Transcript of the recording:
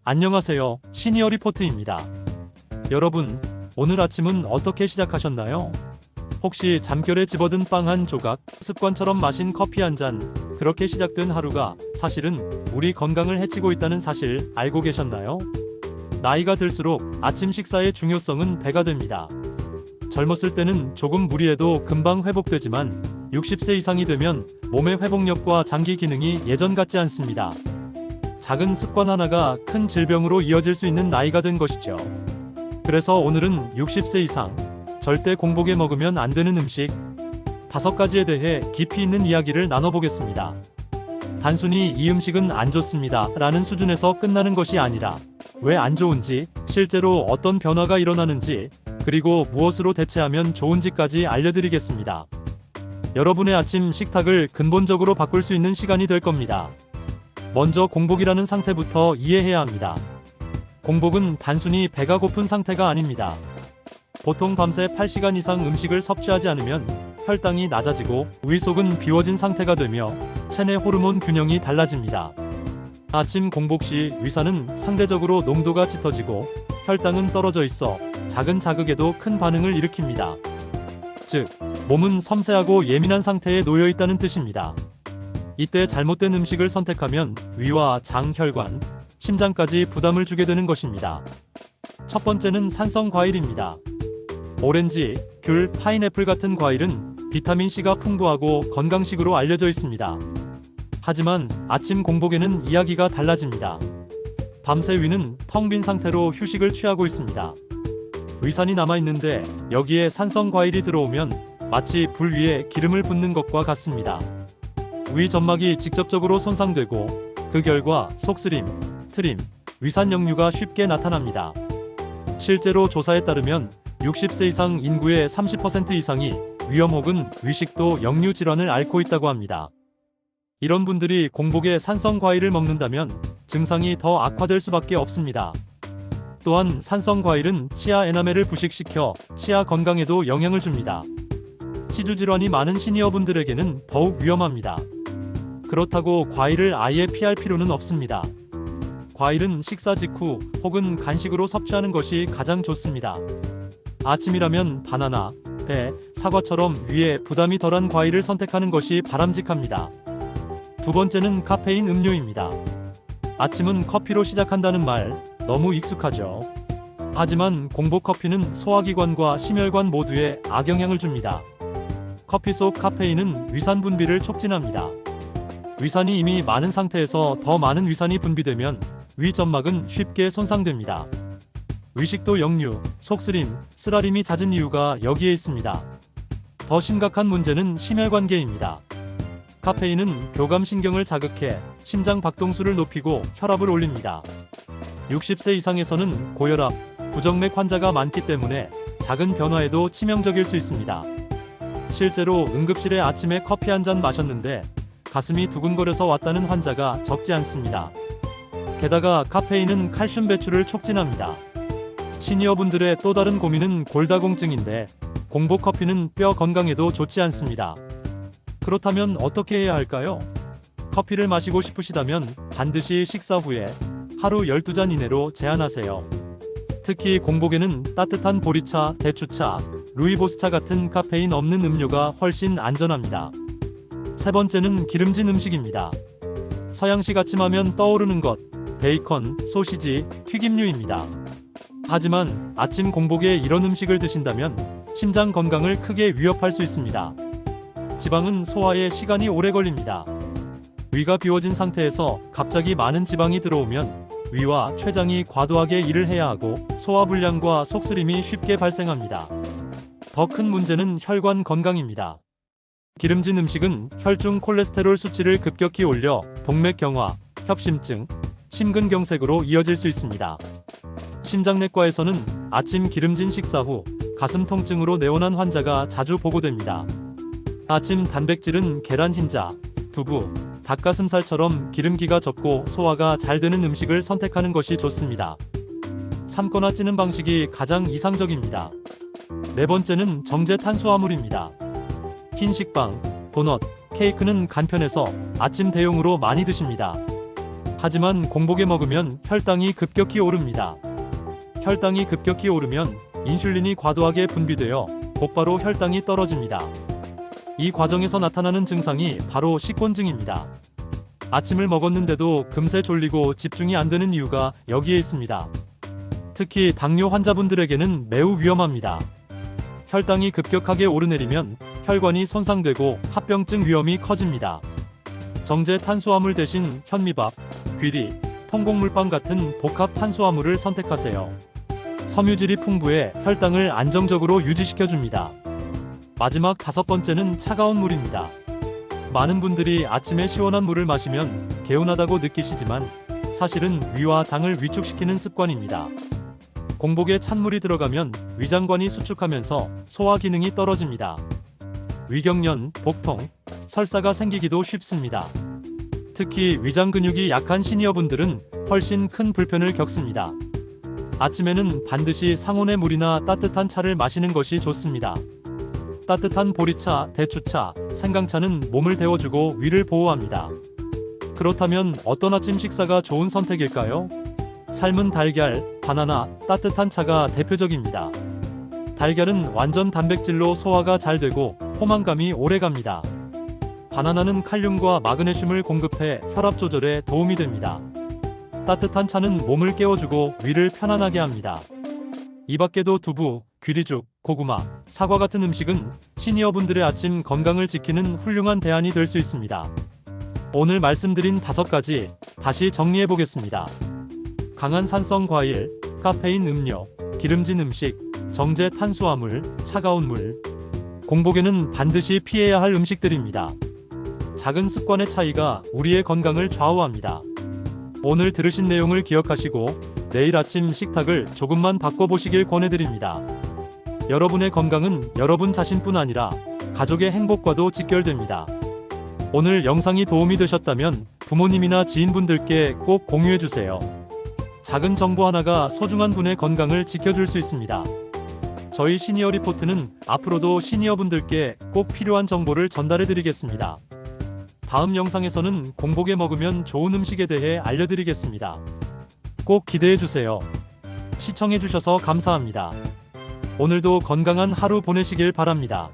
안녕하세요. 시니어 리포트입니다. 여러분, 오늘 아침은 어떻게 시작하셨나요? 혹시 잠결에 집어든 빵 한 조각, 습관처럼 마신 커피 한 잔, 그렇게 시작된 하루가 사실은 우리 건강을 해치고 있다는 사실 알고 계셨나요? 나이가 들수록 아침 식사의 중요성은 배가 됩니다. 젊었을 때는 조금 무리해도 금방 회복되지만 60세 이상이 되면 몸의 회복력과 장기 기능이 예전 같지 않습니다. 작은 습관 하나가 큰 질병으로 이어질 수 있는 나이가 된 것이죠. 그래서 오늘은 60세 이상 절대 공복에 먹으면 안 되는 음식 5가지에 대해 깊이 있는 이야기를 나눠보겠습니다. 단순히 이 음식은 안 좋습니다 라는 수준에서 끝나는 것이 아니라 왜 안 좋은지, 실제로 어떤 변화가 일어나는지, 그리고 무엇으로 대체하면 좋은지까지 알려드리겠습니다. 여러분의 아침 식탁을 근본적으로 바꿀 수 있는 시간이 될 겁니다. 먼저 공복이라는 상태부터 이해해야 합니다. 공복은 단순히 배가 고픈 상태가 아닙니다. 보통 밤새 8시간 이상 음식을 섭취하지 않으면 혈당이 낮아지고 위 속은 비워진 상태가 되며 체내 호르몬 균형이 달라집니다. 아침 공복 시 위산은 상대적으로 농도가 짙어지고 혈당은 떨어져 있어 작은 자극에도 큰 반응을 일으킵니다. 즉, 몸은 섬세하고 예민한 상태에 놓여 있다는 뜻입니다. 이때 잘못된 음식을 선택하면 위와 장, 혈관, 심장까지 부담을 주게 되는 것입니다. 첫 번째는 산성 과일입니다. 오렌지, 귤, 파인애플 같은 과일은 비타민C가 풍부하고 건강식으로 알려져 있습니다. 하지만 아침 공복에는 이야기가 달라집니다. 밤새 위는 텅 빈 상태로 휴식을 취하고 있습니다. 위산이 남아있는데 여기에 산성 과일이 들어오면 마치 불 위에 기름을 붓는 것과 같습니다. 위 점막이 직접적으로 손상되고 그 결과 속쓰림, 트림, 위산 역류가 쉽게 나타납니다. 실제로 조사에 따르면 60세 이상 인구의 30% 이상이 위염 혹은 위식도 역류 질환을 앓고 있다고 합니다. 이런 분들이 공복에 산성 과일을 먹는다면 증상이 더 악화될 수밖에 없습니다. 또한 산성 과일은 치아 에나멜을 부식시켜 치아 건강에도 영향을 줍니다. 치주 질환이 많은 시니어분들에게는 더욱 위험합니다. 그렇다고 과일을 아예 피할 필요는 없습니다. 과일은 식사 직후 혹은 간식으로 섭취하는 것이 가장 좋습니다. 아침이라면 바나나, 배, 사과처럼 위에 부담이 덜한 과일을 선택하는 것이 바람직합니다. 두 번째는 카페인 음료입니다. 아침은 커피로 시작한다는 말 너무 익숙하죠. 하지만 공복 커피는 소화기관과 심혈관 모두에 악영향을 줍니다. 커피 속 카페인은 위산 분비를 촉진합니다. 위산이 이미 많은 상태에서 더 많은 위산이 분비되면 위 점막은 쉽게 손상됩니다. 위식도 역류, 속쓰림, 쓰라림이 잦은 이유가 여기에 있습니다. 더 심각한 문제는 심혈관계입니다. 카페인은 교감신경을 자극해 심장 박동수를 높이고 혈압을 올립니다. 60세 이상에서는 고혈압, 부정맥 환자가 많기 때문에 작은 변화에도 치명적일 수 있습니다. 실제로 응급실에 아침에 커피 한 잔 마셨는데 가슴이 두근거려서 왔다는 환자가 적지 않습니다. 게다가 카페인은 칼슘 배출을 촉진합니다. 시니어분들의 또 다른 고민은 골다공증인데 공복 커피는 뼈 건강에도 좋지 않습니다. 그렇다면 어떻게 해야 할까요? 커피를 마시고 싶으시다면 반드시 식사 후에 하루 12잔 이내로 제한하세요. 특히 공복에는 따뜻한 보리차, 대추차, 루이보스차 같은 카페인 없는 음료가 훨씬 안전합니다. 세 번째는 기름진 음식입니다. 서양식 아침하면 떠오르는 것, 베이컨, 소시지, 튀김류입니다. 하지만 아침 공복에 이런 음식을 드신다면 심장 건강을 크게 위협할 수 있습니다. 지방은 소화에 시간이 오래 걸립니다. 위가 비워진 상태에서 갑자기 많은 지방이 들어오면 위와 췌장이 과도하게 일을 해야 하고 소화불량과 속쓰림이 쉽게 발생합니다. 더 큰 문제는 혈관 건강입니다. 기름진 음식은 혈중 콜레스테롤 수치를 급격히 올려 동맥경화, 협심증, 심근경색으로 이어질 수 있습니다. 심장내과에서는 아침 기름진 식사 후 가슴 통증으로 내원한 환자가 자주 보고됩니다. 아침 단백질은 계란 흰자, 두부, 닭가슴살처럼 기름기가 적고 소화가 잘 되는 음식을 선택하는 것이 좋습니다. 삶거나 찌는 방식이 가장 이상적입니다. 네 번째는 정제 탄수화물입니다. 흰 식빵, 도넛, 케이크는 간편해서 아침 대용으로 많이 드십니다. 하지만 공복에 먹으면 혈당이 급격히 오릅니다. 혈당이 급격히 오르면 인슐린이 과도하게 분비되어 곧바로 혈당이 떨어집니다. 이 과정에서 나타나는 증상이 바로 식곤증입니다. 아침을 먹었는데도 금세 졸리고 집중이 안 되는 이유가 여기에 있습니다. 특히 당뇨 환자분들에게는 매우 위험합니다. 혈당이 급격하게 오르내리면 혈관이 손상되고 합병증 위험이 커집니다. 정제 탄수화물 대신 현미밥, 귀리, 통곡물빵 같은 복합 탄수화물을 선택하세요. 섬유질이 풍부해 혈당을 안정적으로 유지시켜줍니다. 마지막 5번째는 차가운 물입니다. 많은 분들이 아침에 시원한 물을 마시면 개운하다고 느끼시지만 사실은 위와 장을 위축시키는 습관입니다. 공복에 찬물이 들어가면 위장관이 수축하면서 소화 기능이 떨어집니다. 위경련, 복통, 설사가 생기기도 쉽습니다. 특히 위장 근육이 약한 시니어분들은 훨씬 큰 불편을 겪습니다. 아침에는 반드시 상온의 물이나 따뜻한 차를 마시는 것이 좋습니다. 따뜻한 보리차, 대추차, 생강차는 몸을 데워주고 위를 보호합니다. 그렇다면 어떤 아침 식사가 좋은 선택일까요? 삶은 달걀, 바나나, 따뜻한 차가 대표적입니다. 달걀은 완전 단백질로 소화가 잘 되고 포만감이 오래갑니다. 바나나는 칼륨과 마그네슘을 공급해 혈압 조절에 도움이 됩니다. 따뜻한 차는 몸을 깨워주고 위를 편안하게 합니다. 이 밖에도 두부, 귀리죽, 고구마, 사과 같은 음식은 시니어분들의 아침 건강을 지키는 훌륭한 대안이 될 수 있습니다. 오늘 말씀드린 5가지 다시 정리해 보겠습니다. 강한 산성 과일, 카페인 음료, 기름진 음식, 정제 탄수화물, 차가운 물. 공복에는 반드시 피해야 할 음식들입니다. 작은 습관의 차이가 우리의 건강을 좌우합니다. 오늘 들으신 내용을 기억하시고 내일 아침 식탁을 조금만 바꿔보시길 권해드립니다. 여러분의 건강은 여러분 자신뿐 아니라 가족의 행복과도 직결됩니다. 오늘 영상이 도움이 되셨다면 부모님이나 지인분들께 꼭 공유해주세요. 작은 정보 하나가 소중한 분의 건강을 지켜줄 수 있습니다. 저희 시니어 리포트는 앞으로도 시니어분들께 꼭 필요한 정보를 전달해드리겠습니다. 다음 영상에서는 공복에 먹으면 좋은 음식에 대해 알려드리겠습니다. 꼭 기대해주세요. 시청해주셔서 감사합니다. 오늘도 건강한 하루 보내시길 바랍니다.